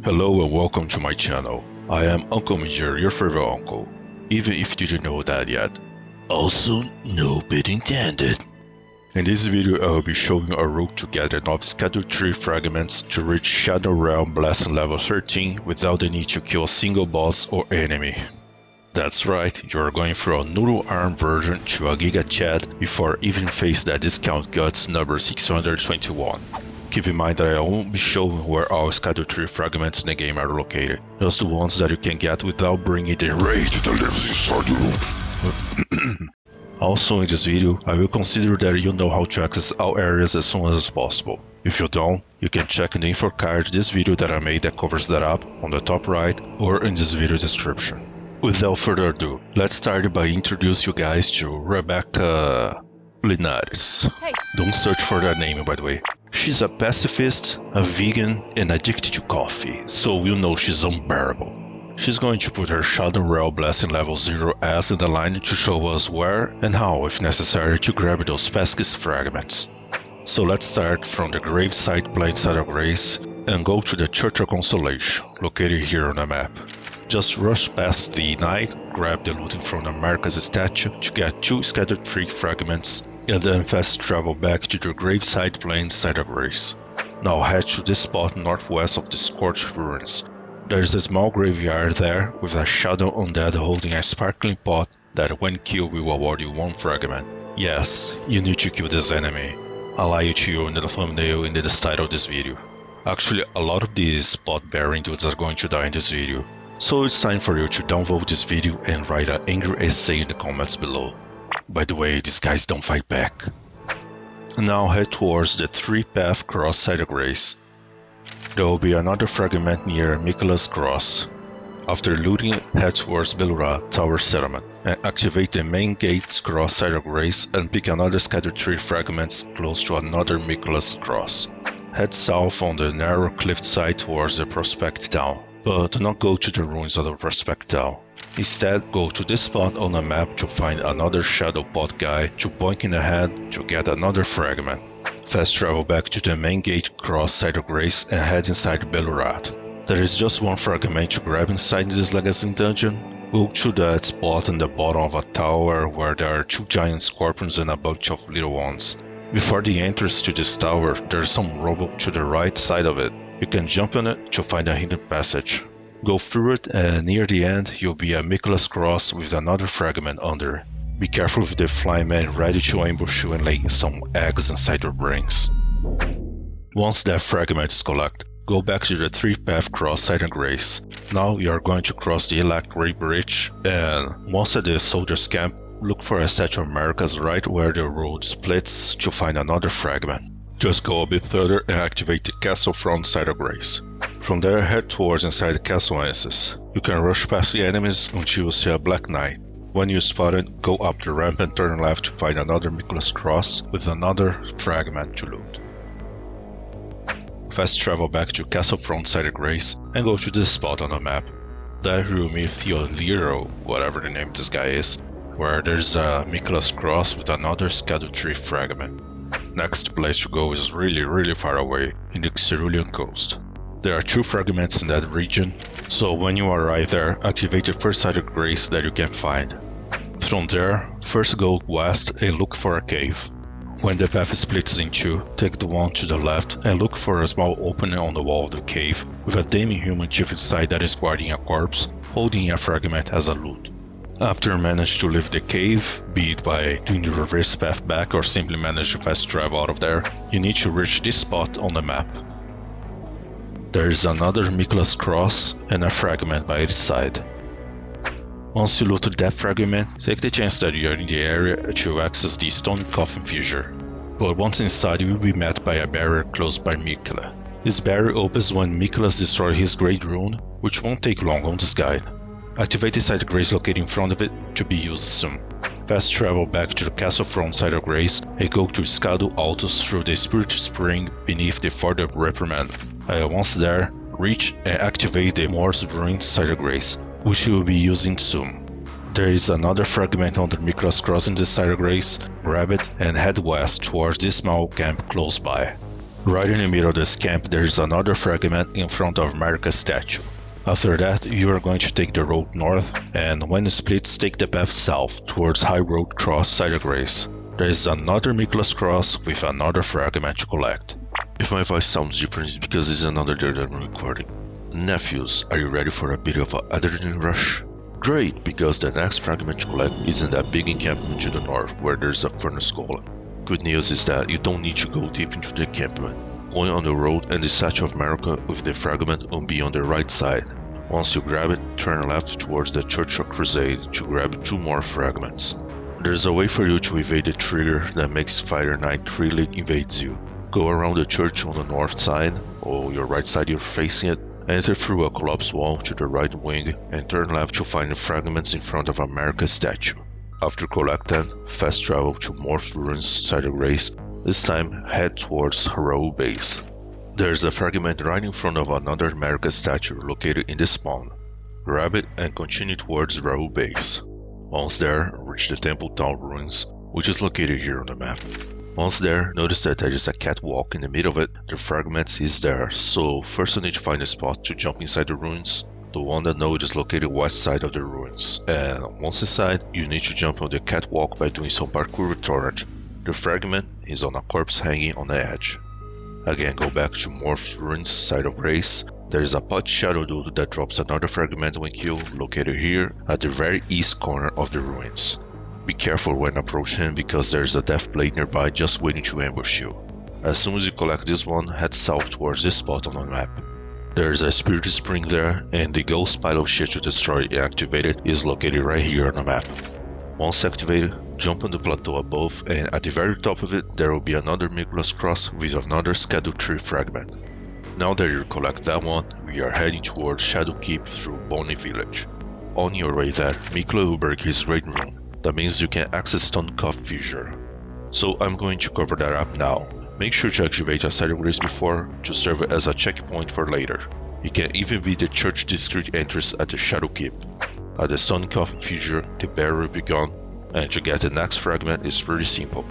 Hello and welcome to my channel. I am Uncle Major, your favorite uncle, even if you didn't know that yet. Also, no bit intended. In this video I will be showing a route to get enough Scadutree Fragments to reach Shadow Realm Blessing level 13 without the need to kill a single boss or enemy. That's right, you are going from a noodle arm version to a Giga Chad before even face that discount guts number 621. Keep in mind that I won't be showing where all Scadutree Fragments in the game are located, just the ones that you can get without bringing the rage that lives inside you. Also in this video, I will consider that you know how to access all areas as soon as possible. If you don't, you can check in the info card this video that I made that covers that up on the top right or in this video description. Without further ado, let's start by introducing you guys to Rebecca Linares. Hey. Don't search for that name, by the way. She's a pacifist, a vegan, and addicted to coffee, so you know she's unbearable. She's going to put her Shadow Realm Blessing level 0 ass in the line to show us where and how, if necessary, to grab those pesky fragments. So let's start from the graveside plain side of Grace and go to the Church of Consolation, located here on the map. Just rush past the knight, grab the loot in front of America's statue to get 2 Scadutree Fragments, and then fast travel back to the graveside plain side of Grace. Now head to this spot northwest of the Scorched Ruins. There's a small graveyard there with a shadow undead holding a sparkling pot that when killed will award you 1 fragment. Yes, you need to kill this enemy. I'll lie to you in the thumbnail and in the title of this video. Actually, a lot of these pot bearing dudes are going to die in this video. So it's time for you to downvote this video and write an angry essay in the comments below. By the way, these guys don't fight back. Now head towards the 3-path cross side of Grace. There will be another fragment near Michaela's Cross. After looting it, head towards Belura Tower Settlement and activate the main gate's cross side of Grace and pick another Scadutree Fragments close to another Michaela's Cross. Head south on the narrow cliff side towards the Prospect Town, but do not go to the ruins of the Prospect Town. Instead, go to this spot on the map to find another Shadow Pot guy to point in the head to get another fragment. Fast travel back to the main gate cross side of Grace and head inside Belurat. There is just 1 fragment to grab inside this legacy dungeon. Go to that spot in the bottom of a tower where there are 2 giant scorpions and a bunch of little ones. Before the entrance to this tower, there's some rubble to the right side of it. You can jump on it to find a hidden passage. Go through it and near the end you'll be at Michaela's Cross with another fragment under. Be careful with the flying man ready to ambush you and lay some eggs inside your brains. Once that fragment is collected, go back to the 3-path cross side of Grace. Now you are going to cross the Electric Bridge and once at the soldiers camp, look for a statue of America's right where the road splits to find another fragment. Just go a bit further and activate the castle front side of Grace. From there head towards inside the castle entrances. You can rush past the enemies until you see a Black Knight. When you spot it, go up the ramp and turn left to find another Michaela's Cross with another fragment to loot. Fast travel back to castle front side of Grace and go to this spot on the map. There you will meet Theolero, whatever the name of this guy is, where there's a Michaela's Cross with another Scadutree Fragment. Next place to go is really far away, in the Cerulean coast. There are 2 fragments in that region, so when you arrive there, activate the first side of Grace that you can find. From there, first go west and look for a cave. When the path splits in 2, take the one to the left and look for a small opening on the wall of the cave, with a demi-human chief inside that is guarding a corpse, holding a fragment as a loot. After you manage to leave the cave, be it by doing the reverse path back or simply manage to fast travel out of there, you need to reach this spot on the map. There is another Michaela's Cross and a fragment by its side. Once you loot that fragment, take the chance that you are in the area to access the Stone Coffin Fissure. But once inside you will be met by a barrier close by Michaela. This barrier opens when Michaelas destroys his Great Rune, which won't take long on this guide. Activate the side of Grace located in front of it to be used soon. Fast travel back to the castle front side of Grace and go to Scadu Altus through the Spirit Spring beneath the Fort of Reprimand. Once there, reach and activate the Morse Ruins side of Grace, which you will be using soon. There is another fragment on the Michaela's Cross in this side of Grace. Grab it and head west towards this small camp close by. Right in the middle of this camp there is another fragment in front of America's statue. After that, you are going to take the road north, and when it splits, take the path south towards High Road Cross Side of Grace. There is another Nicholas Cross with another fragment to collect. If my voice sounds different, it's because it's another day that I'm recording. Nephews, are you ready for a bit of an adrenaline rush? Great, because the next fragment to collect is in that big encampment to the north, where there's a furnace golem. Good news is that you don't need to go deep into the encampment. Going on the road and the Statue of America with the fragment will be on the right side. Once you grab it, turn left towards the Church of Crusade to grab 2 more fragments. There's a way for you to evade the trigger that makes Fighter Knight freely invades you. Go around the church on the north side, or your right side you're facing it, enter through a collapsed wall to the right wing, and turn left to find the fragments in front of America's statue. After collect them, fast travel to Morph Ruins Side of Grace. This time, head towards Raoul Base. There's a fragment right in front of another America statue located in the spawn. Grab it and continue towards Raoul Base. Once there, reach the Temple Town Ruins, which is located here on the map. Once there, notice that there is a catwalk in the middle of it. The fragment is there, so first you need to find a spot to jump inside the ruins. The one that node is located west side of the ruins, and once inside, you need to jump on the catwalk by doing some parkour with Torrent. The fragment is on a corpse hanging on the edge. Again, go back to Morph's Ruins Side of Grace. There is a pot shadow dude that drops another fragment when killed, located here at the very east corner of the ruins. Be careful when approaching him because there is a death blade nearby just waiting to ambush you. As soon as you collect this one, head south towards this spot on the map. There is a spirit spring there, and the ghost pile of shit to destroy and activate it is located right here on the map. Once activated, jump on the plateau above, and at the very top of it there will be another Nicholas Cross with another Scadutree Fragment. Now that you collect that one, we are heading towards Shadow Keep through Bonnie Village. On your way there, Miklo will break his raid room. That means you can access Stone Cuff Fissure. So I'm going to cover that up now. Make sure to activate a Side of Grace before to serve as a checkpoint for later. It can even be the Church District entrance at the Shadow Keep. At the Stone Cuff Fissure, the barrier will be gone, and to get the next fragment is pretty simple.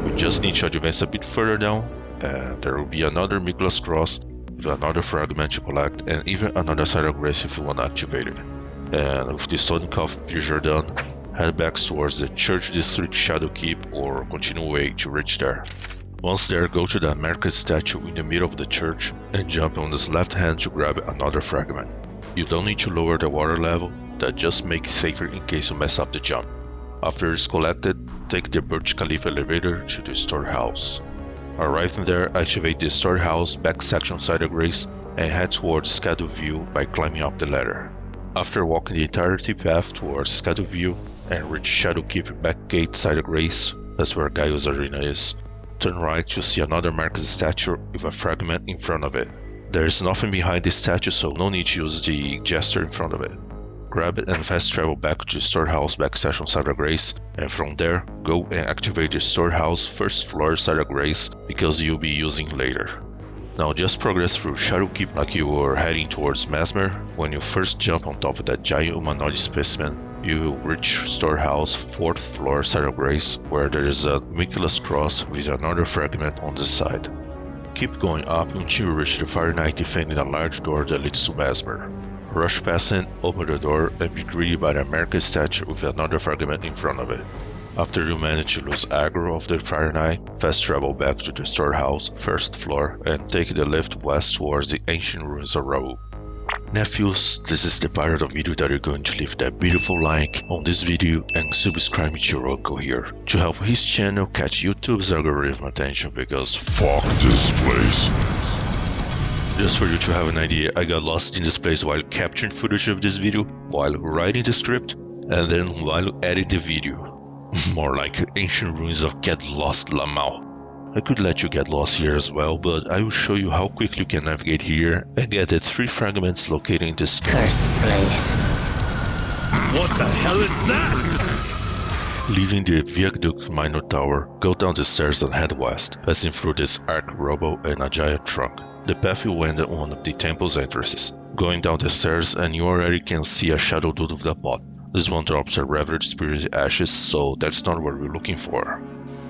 We just need to advance a bit further down, and there will be another Nicholas Cross with another fragment to collect, and even another Side of Grace if you want to activate it. And with the Stone Cuff Fissure done, head back towards the Church District Shadow Keep or continue away to reach there. Once there, go to the America statue in the middle of the church and jump on this left hand to grab another fragment. You don't need to lower the water level, that just makes it safer in case you mess up the jump. After it's collected, take the Burj Khalifa elevator to the storehouse. Arriving there, activate the storehouse back section Side of Grace and head towards Scadu View by climbing up the ladder. After walking the entirety path towards Scadu View and reach Shadow Keep back gate Side of Grace, that's where Gaius Arena is, turn right to see another Marcus statue with a fragment in front of it. There is nothing behind the statue, so no need to use the gesture in front of it. Grab it and fast travel back to the storehouse back section Side of Grace, and from there, go and activate the storehouse first floor Side of Grace because you'll be using later. Now just progress through Shadow Keep like you were heading towards Mesmer. When you first jump on top of that giant humanoid specimen, you will reach storehouse 4th floor Side of Grace, where there is a Nicholas Cross with another fragment on the side. Keep going up until you reach the Fire Knight defending a large door that leads to Mesmer. Rush past it, open the door, and be greeted by the America statue with another fragment in front of it. After you manage to lose aggro of the Fire Knight, fast travel back to the storehouse, 1st floor, and take the lift west towards the ancient ruins of Raoul. Nephews, this is the part of the video that you're going to leave that beautiful like on this video and subscribe to your uncle here to help his channel catch YouTube's algorithm attention because fuck this place. Just for you to have an idea, I got lost in this place while capturing footage of this video, while writing the script, and then while editing the video. More like ancient ruins of Get Lost Lamau. I could let you get lost here as well, but I will show you how quickly you can navigate here and get the 3 fragments located in this cursed place. What the hell is that? Leaving the Viaduct Minor Tower, go down the stairs and head west, passing through this arc rubble and a giant trunk. The path will end at one of the temple's entrances. Going down the stairs and you already can see a shadow dude with a pot. This one drops a Revered Spirit Ashes, so that's not what we're looking for.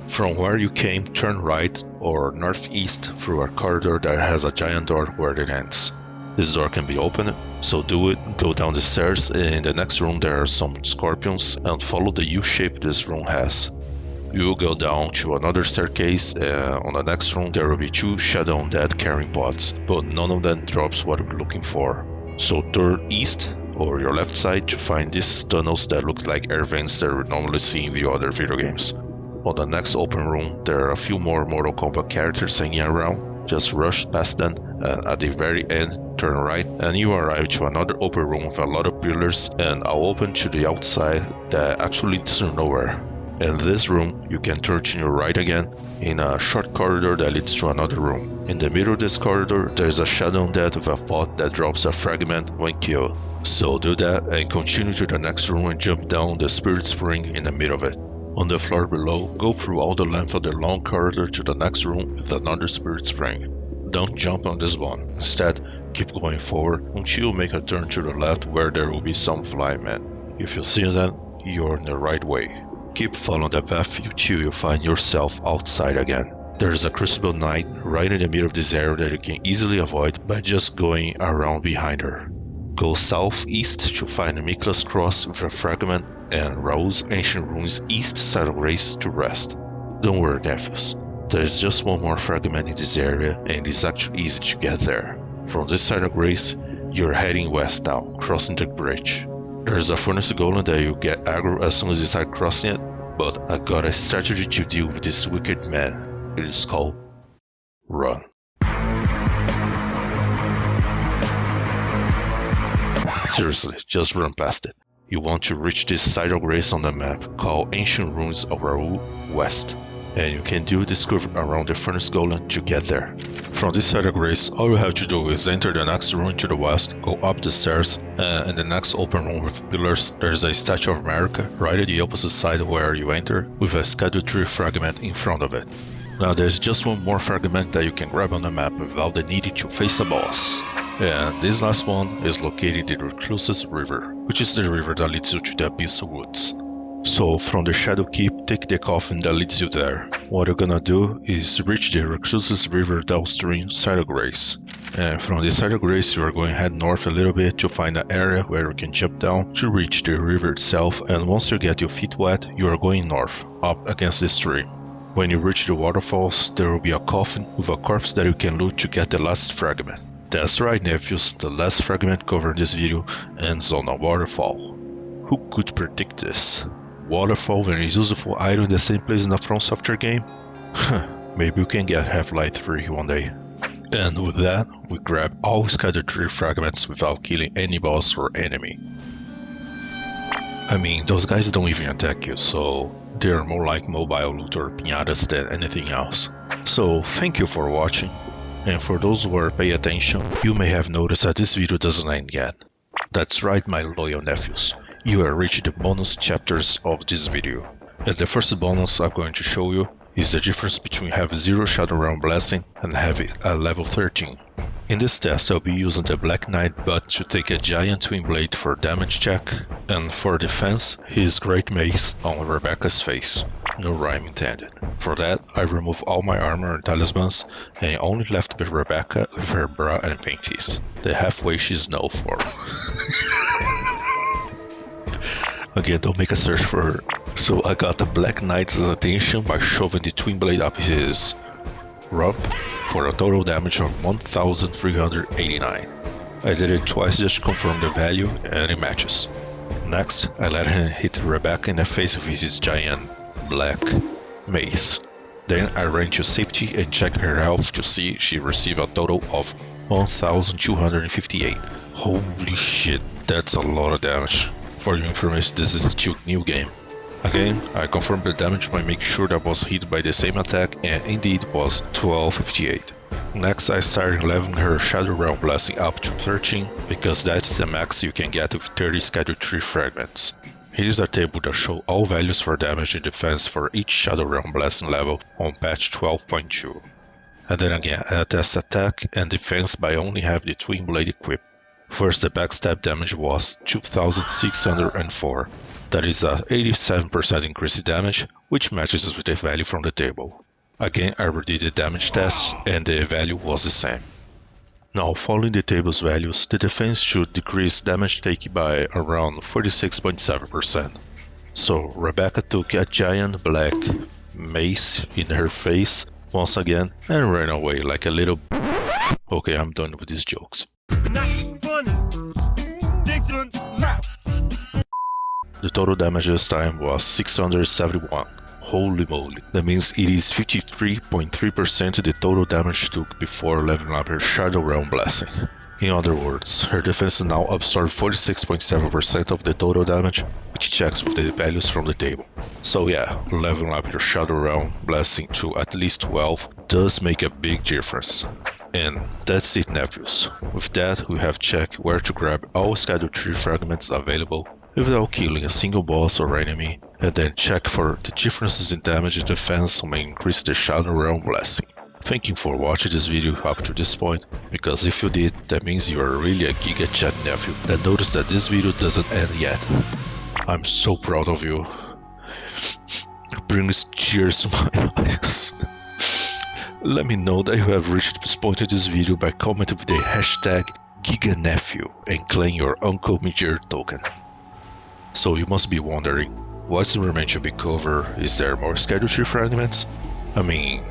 From where you came, turn right or northeast through a corridor that has a giant door where it ends. This door can be opened, so do it. Go down the stairs. In the next room there are some scorpions, and follow the U-shape this room has. You will go down to another staircase, and on the next room there will be 2 shadow undead carrying pots, but none of them drops what we're looking for. So turn east or your left side to find these tunnels that look like air vents that we normally see in the other video games. On the next open room there are a few more Mortal Kombat characters hanging around. Just rush past them, and at the very end turn right and you arrive to another open room with a lot of pillars and a open to the outside that actually leads to nowhere. In this room, you can turn to your right again in a short corridor that leads to another room. In the middle of this corridor, there is a shadow undead with a pot that drops a fragment when killed. So do that and continue to the next room and jump down the spirit spring in the middle of it. On the floor below, go through all the length of the long corridor to the next room with another spirit spring. Don't jump on this one. Instead, keep going forward until you make a turn to the left where there will be some flying men. If you see them, you're in the right way. Keep following the path until you find yourself outside again. There is a Crucible Knight right in the middle of this area that you can easily avoid by just going around behind her. Go southeast to find Mikla's Cross with a fragment and Raul's Ancient Ruins east side of Grace to rest. Don't worry, nephews. There is just one more fragment in this area and it's actually easy to get there. From this side of Grace, you're heading west now, crossing the bridge. There's a furnace golem that you get aggro as soon as you start crossing it, but I got a strategy to deal with this wicked man. It is called run. Seriously, just run past it. You want to reach this side of Grace on the map called Ancient Ruins of Raul West, and you can do this curve around the furnace golem to get there. From this side of Grace, all you have to do is enter the next room to the west, go up the stairs, and in the next open room with pillars, there's a Statue of America right at the opposite side where you enter, with a Scadutree Fragment in front of it. Now there's just one more fragment that you can grab on the map without the need to face a boss. And this last one is located in the Recluse's River, which is the river that leads you to the Abyssal Woods. So from the Shadow Keep, take the coffin that leads you there. What you're gonna do is reach the Recluse's River downstream side of Grace. And from the side of Grace you are going to head north a little bit to find an area where you can jump down to reach the river itself, and once you get your feet wet, you are going north, up against the stream. When you reach the waterfalls, there will be a coffin with a corpse that you can loot to get the last fragment. That's right, nephews, the last fragment covered in this video ends on a waterfall. Who could predict this? Waterfall and a useful item in the same place in a From Software game? Maybe we can get Half-Life 3 one day. And with that, we grab all Scadutree Fragments without killing any boss or enemy. I mean, those guys don't even attack you, so they're more like mobile loot or piñatas than anything else. So thank you for watching, and for those who are paying attention, you may have noticed that this video doesn't end yet. That's right, my loyal nephews. You are reaching the bonus chapters of this video. And the first bonus I'm going to show you is the difference between having 0 Shadow Realm Blessing and having a level 13. In this test I'll be using the Black Knight butt to take a giant twin blade for damage check, and for defense his great mace on Rebecca's face. No rhyme intended. For that I remove all my armor and talismans and only left with Rebecca with her bra and panties. The halfway she's known for. Again, don't make a search for her. So I got the Black Knight's attention by shoving the twin blade up his rump for a total damage of 1389. I did it twice just to confirm the value and it matches. Next, I let him hit Rebecca in the face with his giant black mace. Then I ran to safety and checked her health to see she received a total of 1258. Holy shit, that's a lot of damage. For your information, this is still new game. Again, I confirmed the damage by making sure that I was hit by the same attack, and indeed was 1258. Next I started leveling her Shadow Realm Blessing up to 13, because that's the max you can get with 30 Scadutree Fragments. Here's a table that shows all values for damage and defense for each Shadow Realm Blessing level on patch 12.2. And then again I test attack and defense by only having the Twin Blade equipped. First, the backstab damage was 2604. That is a 87% increase in damage, which matches with the value from the table. Again, I redid the damage test, and the value was the same. Now, following the table's values, the defense should decrease damage taken by around 46.7%. So, Rebecca took a giant black mace in her face once again and ran away like a little. Okay, I'm done with these jokes. The total damage this time was 671. Holy moly, that means it is 53.3% of the total damage took before leveling up her Shadow Realm Blessing. In other words, her defense now absorbs 46.7% of the total damage, which checks with the values from the table. So yeah, leveling up your Shadow Realm Blessing to at least 12 does make a big difference. And that's it, nephews. With that, we have checked where to grab all Scadutree Fragments available without killing a single boss or enemy, and then check for the differences in damage and defense may increase the Shadow Realm Blessing. Thank you for watching this video up to this point, because if you did, that means you are really a Giga Chat nephew that noticed that this video doesn't end yet. I'm so proud of you. It brings tears to my eyes. Let me know that you have reached this point in this video by commenting with the hashtag GigaNephew and claim your Uncle Major token. So you must be wondering, what's the remain to be covered? Is there more Scadutree Fragments? I mean,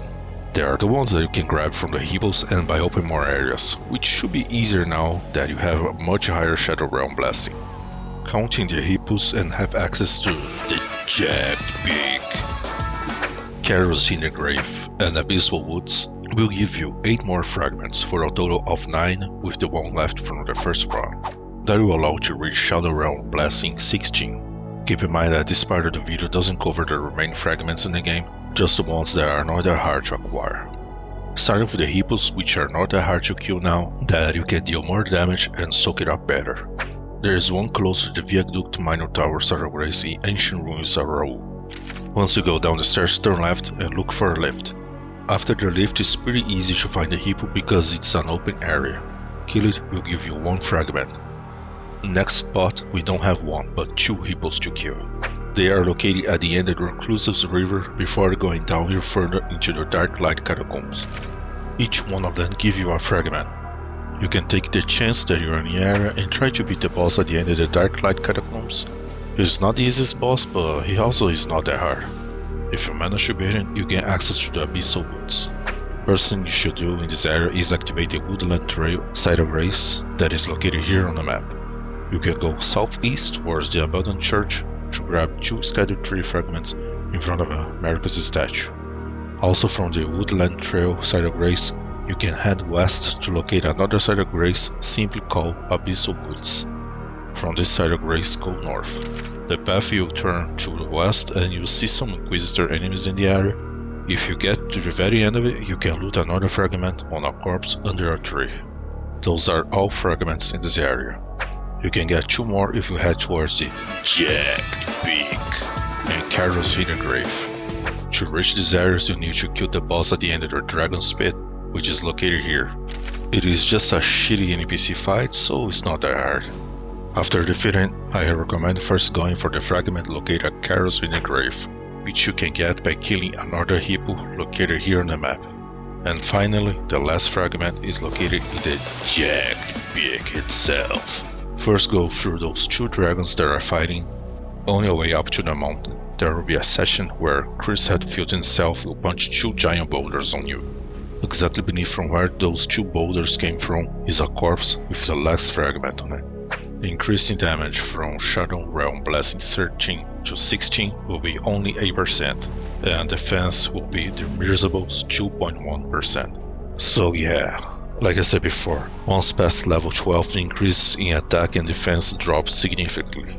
there are the ones that you can grab from the hippos and by opening more areas, which should be easier now that you have a much higher Shadow Realm Blessing. Counting the hippos and have access to the Jagged Peak, Carol's Hidden Grave, and Abyssal Woods will give you 8 more fragments for a total of 9 with the one left from the first run. That will allow you to reach Shadow Realm Blessing 16. Keep in mind that this part of the video doesn't cover the remaining fragments in the game, just the ones that are not that hard to acquire. Starting with the hippos, which are not that hard to kill now, that you can deal more damage and soak it up better. There is one close to the Viaduct Minor Tower Star of Grace in Ancient Ruins of Raoul. Once you go down the stairs, turn left and look for a lift. After the lift, it's pretty easy to find the hippo because it's an open area. Kill it will give you 1 fragment. Next spot, we don't have 1 but 2 hippos to kill. They are located at the end of the Reclusive's River before going down here further into the Dark Light Catacombs. Each one of them give you a fragment. You can take the chance that you're in the area and try to beat the boss at the end of the Dark Light Catacombs. He's not the easiest boss, but he also is not that hard. If you manage to beat him, you gain access to the Abyssal Woods. First thing you should do in this area is activate the Woodland Trail Site of Grace that is located here on the map. You can go southeast towards the Abandoned Church to grab 2 Scadutree Fragments in front of America's statue. Also from the Woodland Trail Site of Grace, you can head west to locate another Site of Grace simply called Abyssal Woods. From this Site of Grace, go north. The path will turn to the west and you'll see some Inquisitor enemies in the area. If you get to the very end of it, you can loot another fragment on a corpse under a tree. Those are all fragments in this area. You can get 2 more if you head towards the Jagged Peak and Carol's Hidden Grave. To reach these areas, you need to kill the boss at the end of the Dragon's Pit, which is located here. It is just a shitty NPC fight, so it's not that hard. After defeating, I recommend first going for the fragment located at Carol's Hidden Grave, which you can get by killing another hippo located here on the map. And finally, the last fragment is located in the Jagged Peak itself. First go through those 2 dragons that are fighting. On your way up to the mountain, there will be a section where Chris Hadfield himself will punch 2 giant boulders on you. Exactly beneath from where those 2 boulders came from is a corpse with the last fragment on it. The increase in damage from Shadow Realm Blessing 13 to 16 will be only 8%, and defense will be the Mirzable's 2.1%. So yeah, like I said before, once past level 12, the increase in attack and defense drops significantly.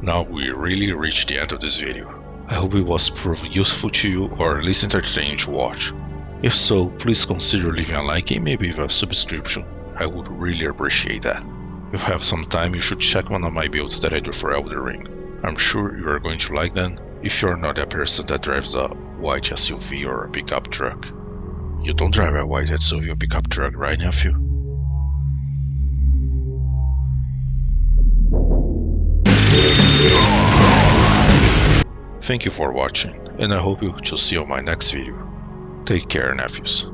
Now we really reached the end of this video. I hope it was proven useful to you or at least entertaining to watch. If so, please consider leaving a like and maybe a subscription. I would really appreciate that. If you have some time, you should check one of my builds that I do for Elden Ring. I'm sure you are going to like them if you're not a person that drives a white SUV or a pickup truck. You don't drive a white SUV or pickup truck, right, nephew? Thank you for watching, and I hope to see you on my next video. Take care, nephews.